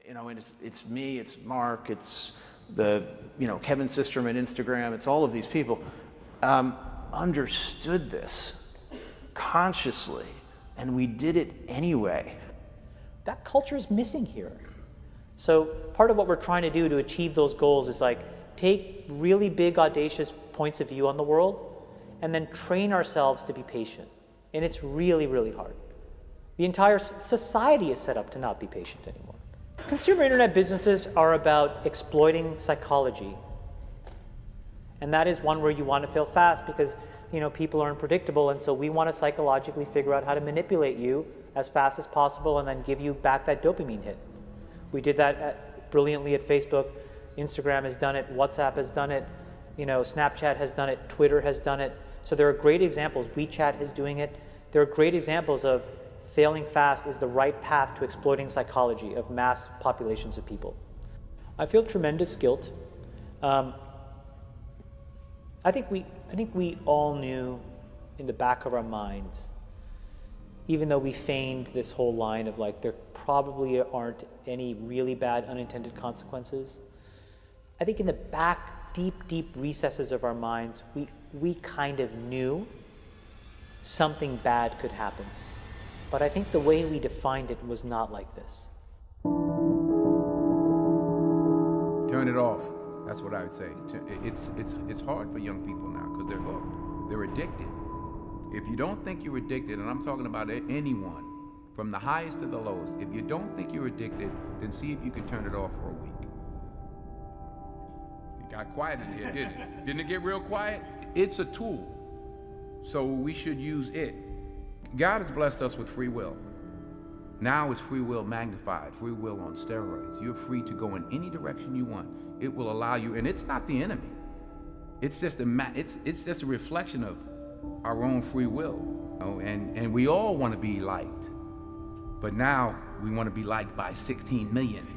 You know, and it's me, it's Mark, it's the, Kevin Systrom at Instagram, it's all of these people, understood this consciously, and we did it anyway. That culture is missing here. So part of what we're trying to do to achieve those goals is like take really big, audacious points of view on the world and then train ourselves to be patient. And it's really, really hard. The entire society is set up to not be patient anymore. Consumer internet businesses are about exploiting psychology. And that is one where you want to fail fast because people are unpredictable, and so we want to psychologically figure out how to manipulate you as fast as possible and then give you back that dopamine hit. We did that brilliantly at Facebook. Instagram has done it, WhatsApp has done it, Snapchat has done it, Twitter has done it. So there are great examples. WeChat is doing it. There are great examples of failing fast is the right path to exploiting psychology of mass populations of people. I feel tremendous guilt. I think we all knew in the back of our minds, even though we feigned this whole line of like there probably aren't any really bad unintended consequences. I think in the back, deep recesses of our minds, we kind of knew something bad could happen. But I think the way we defined it was not like this. Turn it off. That's what I would say. It's hard for young people now because they're hooked. They're addicted. If you don't think you're addicted, and I'm talking about anyone, from the highest to the lowest, if you don't think you're addicted, then see if you can turn it off for a week. It got quiet in here, didn't it? Didn't it get real quiet? It's a tool, so we should use it. God has blessed us with free will. Now it's free will magnified, free will on steroids. You're free to go in any direction you want. It will allow you, and it's not the enemy. It's just a reflection of our own free will. And we all want to be liked. But now we want to be liked by 16 million.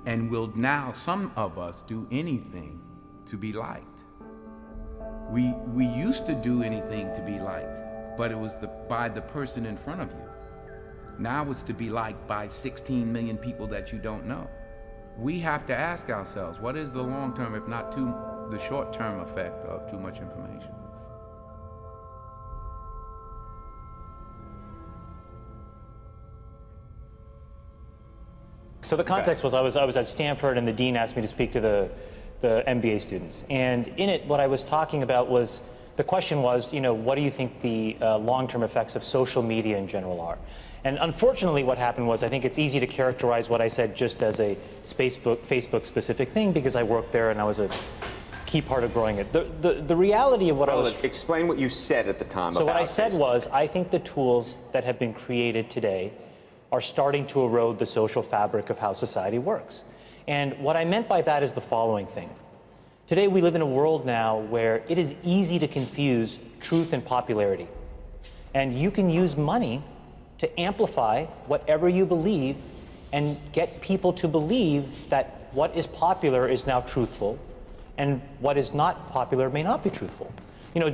And will now, some of us, do anything to be liked. We used to do anything to be liked, but it was by the person in front of you. Now it's to be liked by 16 million people that you don't know. We have to ask ourselves, what is the long-term, if not the short-term effect of too much information? So the context was I was at Stanford and the dean asked me to speak to the MBA students. And in it, what I was talking about was, the question was, what do you think the long-term effects of social media in general are? And unfortunately what happened was, I think it's easy to characterize what I said just as a Facebook specific thing because I worked there and I was a key part of growing it. The reality of what I was... Explain what you said at the time. So what I said was, I think the tools that have been created today are starting to erode the social fabric of how society works. And what I meant by that is the following thing. Today we live in a world now where it is easy to confuse truth and popularity. And you can use money to amplify whatever you believe and get people to believe that what is popular is now truthful and what is not popular may not be truthful.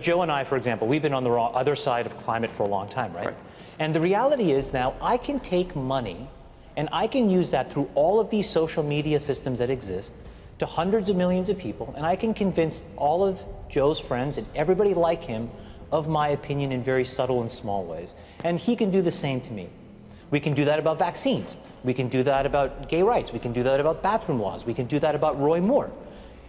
Joe and I, for example, we've been on the other side of climate for a long time, right? And the reality is now I can take money and I can use that through all of these social media systems that exist to hundreds of millions of people, and I can convince all of Joe's friends and everybody like him of my opinion in very subtle and small ways. And he can do the same to me. We can do that about vaccines. We can do that about gay rights. We can do that about bathroom laws. We can do that about Roy Moore.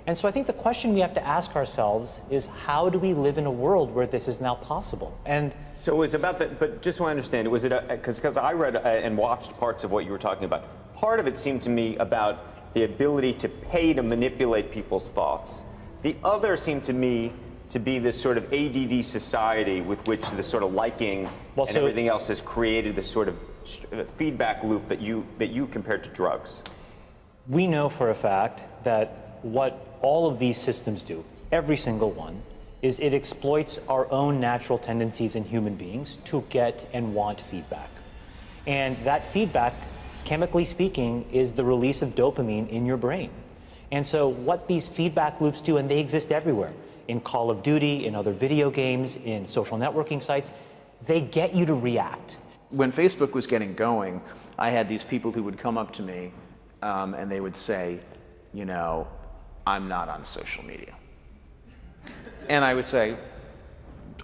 And so I think the question we have to ask ourselves is, how do we live in a world where this is now possible? And so it was about that, but just so I understand, was it because I read and watched parts of what you were talking about. Part of it seemed to me about the ability to pay to manipulate people's thoughts. The other seemed to me to be this sort of ADD society with which this sort of liking and everything else has created this sort of feedback loop that you compared to drugs. We know for a fact that what all of these systems do, every single one, is it exploits our own natural tendencies in human beings to get and want feedback. And that feedback, chemically speaking, is the release of dopamine in your brain. And so what these feedback loops do, and they exist everywhere, in Call of Duty, in other video games, in social networking sites, they get you to react. when Facebook was getting going, I had these people who would come up to me and they would say, you know, I'm not on social media. And I would say,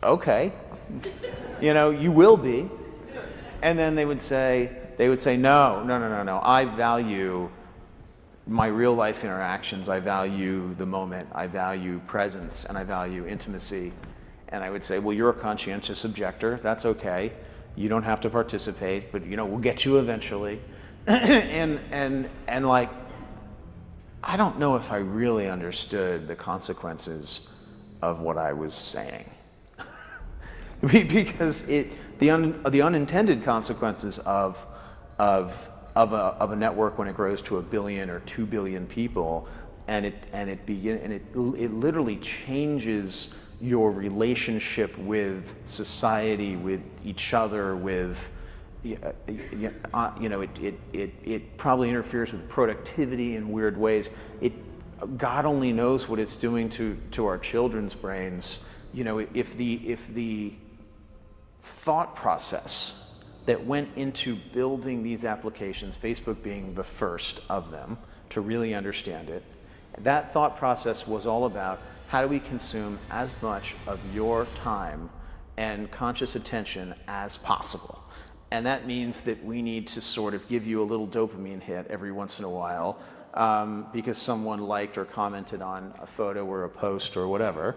okay, you know, you will be. And then they would say, no, I value my real life interactions. I value the moment. I value presence, and I value intimacy. And I would say, well, you're a conscientious objector. That's okay. You don't have to participate, but you know, we'll get you eventually. and like, I don't know if I really understood the consequences of what I was saying. Because the unintended consequences of a network when it grows to 1 billion or 2 billion people, and it literally changes your relationship with society, with each other, with you know, it probably interferes with productivity in weird ways. God only knows what it's doing to our children's brains. You know, if the thought process that went into building these applications, Facebook being the first of them to really understand it, that thought process was all about how do we consume as much of your time and conscious attention as possible. And that means that we need to sort of give you a little dopamine hit every once in a while because someone liked or commented on a photo or a post or whatever.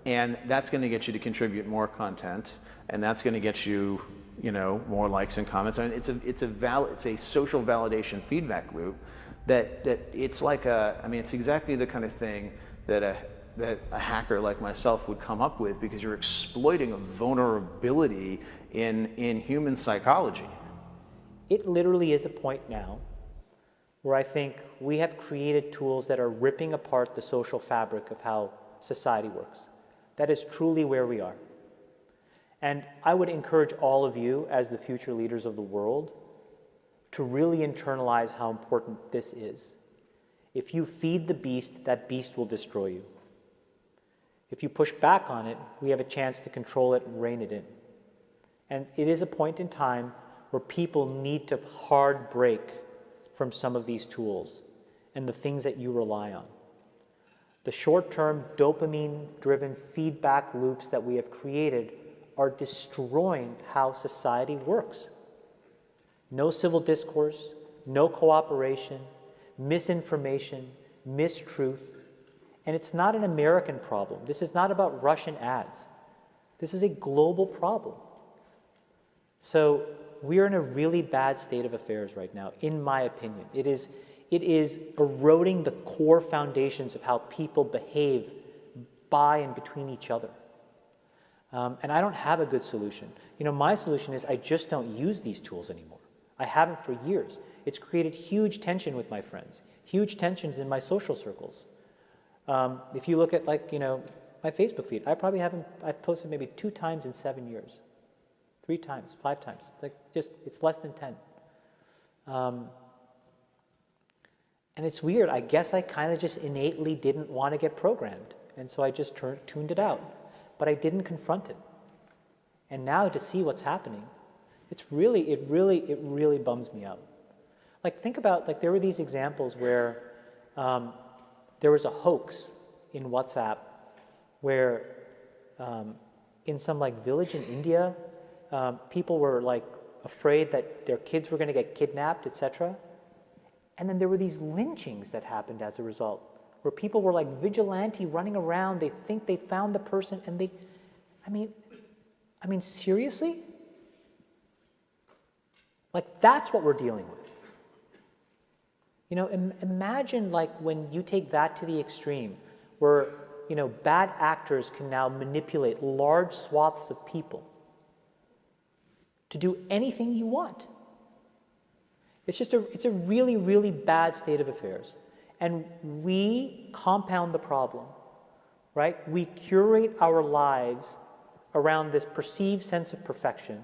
And that's going to get you to contribute more content, and that's going to get you, you know, more likes and comments. I mean, it's a social validation feedback loop that it's like it's exactly the kind of thing that a hacker like myself would come up with, because you're exploiting a vulnerability in human psychology. It literally is a point now where I think we have created tools that are ripping apart the social fabric of how society works. That is truly where we are. And I would encourage all of you, as the future leaders of the world, to really internalize how important this is. If you feed the beast, that beast will destroy you. If you push back on it, we have a chance to control it and rein it in. And it is a point in time where people need to hard break from some of these tools and the things that you rely on. The short-term dopamine-driven feedback loops that we have created are destroying how society works. No civil discourse, no cooperation, misinformation, mistruth. And it's not an American problem. This is not about Russian ads. This is a global problem. So we're in a really bad state of affairs right now, in my opinion. It is eroding the core foundations of how people behave by and between each other. And I don't have a good solution. You know, my solution is I just don't use these tools anymore. I haven't for years. It's created huge tension with my friends, huge tensions in my social circles. If you look at, like, you know, my Facebook feed, I've posted maybe 2 times in 7 years, 3 times, 5 times. It's less than 10. And it's weird. I guess I kind of just innately didn't want to get programmed. And so I just tuned it out. But I didn't confront it. And now to see what's happening, it really bums me out. Like, think about, like, there were these examples where there was a hoax in WhatsApp where in some, like, village in India, people were, like, afraid that their kids were going to get kidnapped, etc. And then there were these lynchings that happened as a result, where people were like vigilante running around. They think they found the person, and I mean, seriously? Like, that's what we're dealing with. You know, imagine, like, when you take that to the extreme, where, you know, bad actors can now manipulate large swaths of people to do anything you want. It's a really, really bad state of affairs. And we compound the problem, right? We curate our lives around this perceived sense of perfection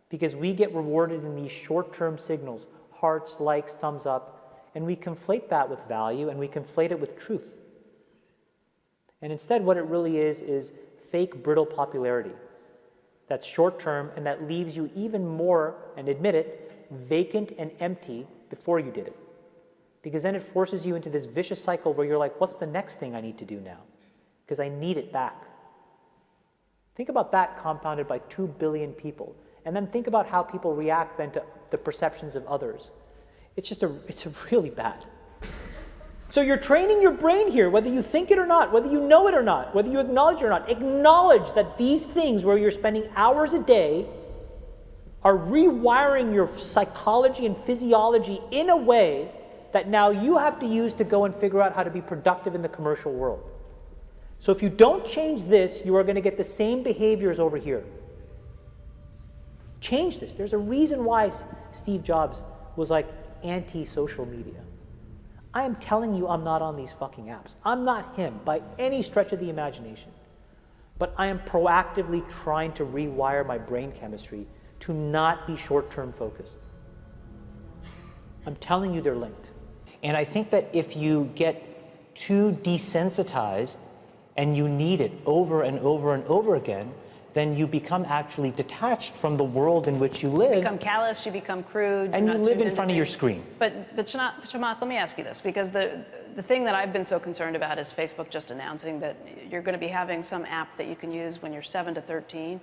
because we get rewarded in these short-term signals, hearts, likes, thumbs up, and we conflate that with value, and we conflate it with truth. And instead, what it really is fake, brittle popularity. that's short-term and that leaves you even more, and admit it, vacant and empty before you did it. Because then it forces you into this vicious cycle where you're like, what's the next thing I need to do now? Because I need it back. Think about that compounded by 2 billion people. And then think about how people react then to the perceptions of others. It's really bad. So you're training your brain here, whether you think it or not, whether you know it or not, whether you acknowledge it or not. Acknowledge that these things where you're spending hours a day are rewiring your psychology and physiology in a way that now you have to use to go and figure out how to be productive in the commercial world. So if you don't change this, you are going to get the same behaviors over here. Change this. There's a reason why Steve Jobs was like anti-social media. I am telling you I'm not on these fucking apps. I'm not him by any stretch of the imagination. But I am proactively trying to rewire my brain chemistry to not be short-term focused. I'm telling you they're linked. And I think that if you get too desensitized and you need it over and over and over again, then you become actually detached from the world in which you live. You become callous, you become crude. And you live in front of your screen. But Chamath, let me ask you this, because the thing that I've been so concerned about is Facebook just announcing that you're going to be having some app that you can use when you're 7 to 13.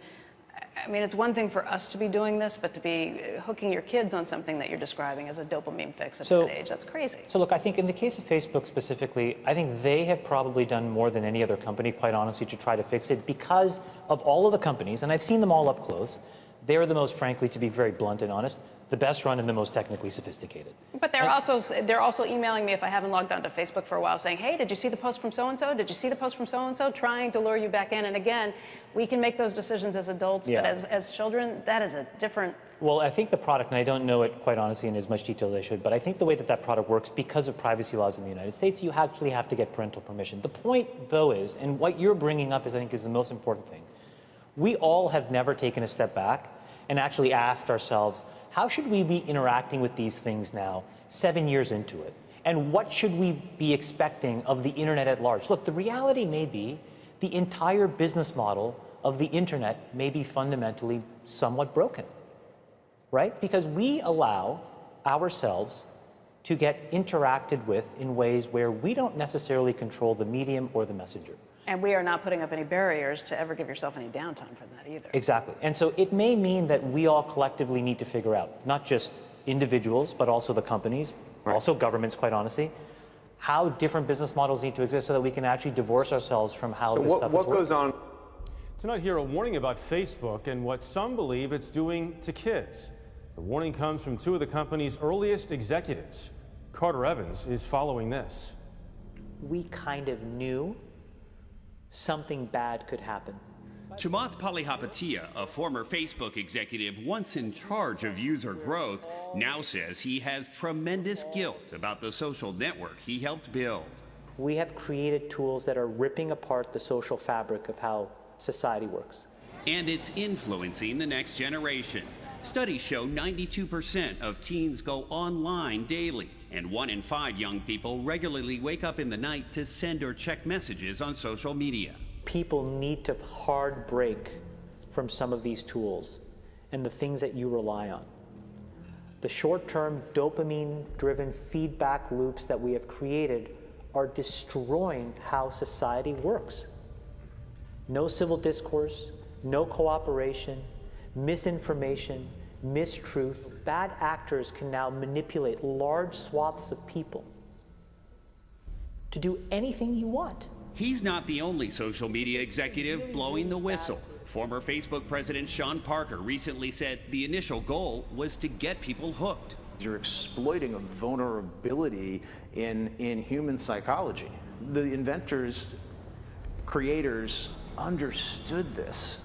I mean, it's one thing for us to be doing this, but to be hooking your kids on something that you're describing as a dopamine fix at that age, that's crazy. So look, I think in the case of Facebook specifically, I think they have probably done more than any other company, quite honestly, to try to fix it because of all of the companies, and I've seen them all up close. They're the most, frankly, to be very blunt and honest, the best run and the most technically sophisticated. But they're also emailing me if I haven't logged onto Facebook for a while saying, hey, did you see the post from so-and-so? Did you see the post from so-and-so? Trying to lure you back in. And again, we can make those decisions as adults, but as children, that is a different... Well, I think the product, and I don't know it quite honestly in as much detail as I should, but I think the way that that product works, because of privacy laws in the United States, you actually have to get parental permission. The point, though, is, and what you're bringing up is, I think, is the most important thing. We all have never taken a step back and actually asked ourselves, how should we be interacting with these things now, 7 years into it? And what should we be expecting of the internet at large? Look, the reality may be the entire business model of the internet may be fundamentally somewhat broken, right? Because we allow ourselves to get interacted with in ways where we don't necessarily control the medium or the messenger. And we are not putting up any barriers to ever give yourself any downtime from that either. Exactly. And so it may mean that we all collectively need to figure out, not just individuals, but also the companies, also governments, quite honestly, how different business models need to exist so that we can actually divorce ourselves from how this stuff is working. What goes on? Tonight here, a warning about Facebook and what some believe it's doing to kids. The warning comes from two of the company's earliest executives. Carter Evans is following this. We kind of knew something bad could happen. Chamath Palihapitiya, a former Facebook executive once in charge of user growth, now says he has tremendous guilt about the social network he helped build. We have created tools that are ripping apart the social fabric of how society works. And it's influencing the next generation. Studies show 92% of teens go online daily, and 1 in 5 young people regularly wake up in the night to send or check messages on social media. People need to hard break from some of these tools and the things that you rely on. The short-term dopamine-driven feedback loops that we have created are destroying how society works. No civil discourse, no cooperation, misinformation, mistruth. Bad actors can now manipulate large swaths of people to do anything you want. He's not the only social media executive blowing the whistle. Former Facebook president Sean Parker recently said the initial goal was to get people hooked. You're exploiting a vulnerability in human psychology. The inventors, creators understood this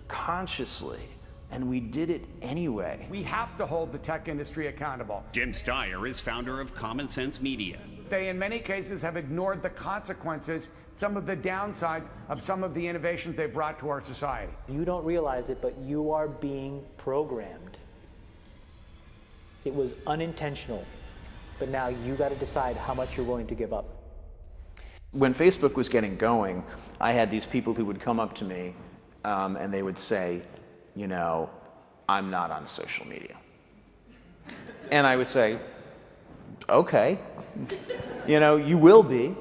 consciously, and we did it anyway. We have to hold the tech industry accountable. Jim Steyer is founder of Common Sense Media. They, in many cases, have ignored the consequences, some of the downsides of some of the innovations they brought to our society. You don't realize it, but you are being programmed. It was unintentional, but now you got to decide how much you're willing to give up. When Facebook was getting going, I had these people who would come up to me and they would say, you know, I'm not on social media. And I would say, okay, you know, you will be.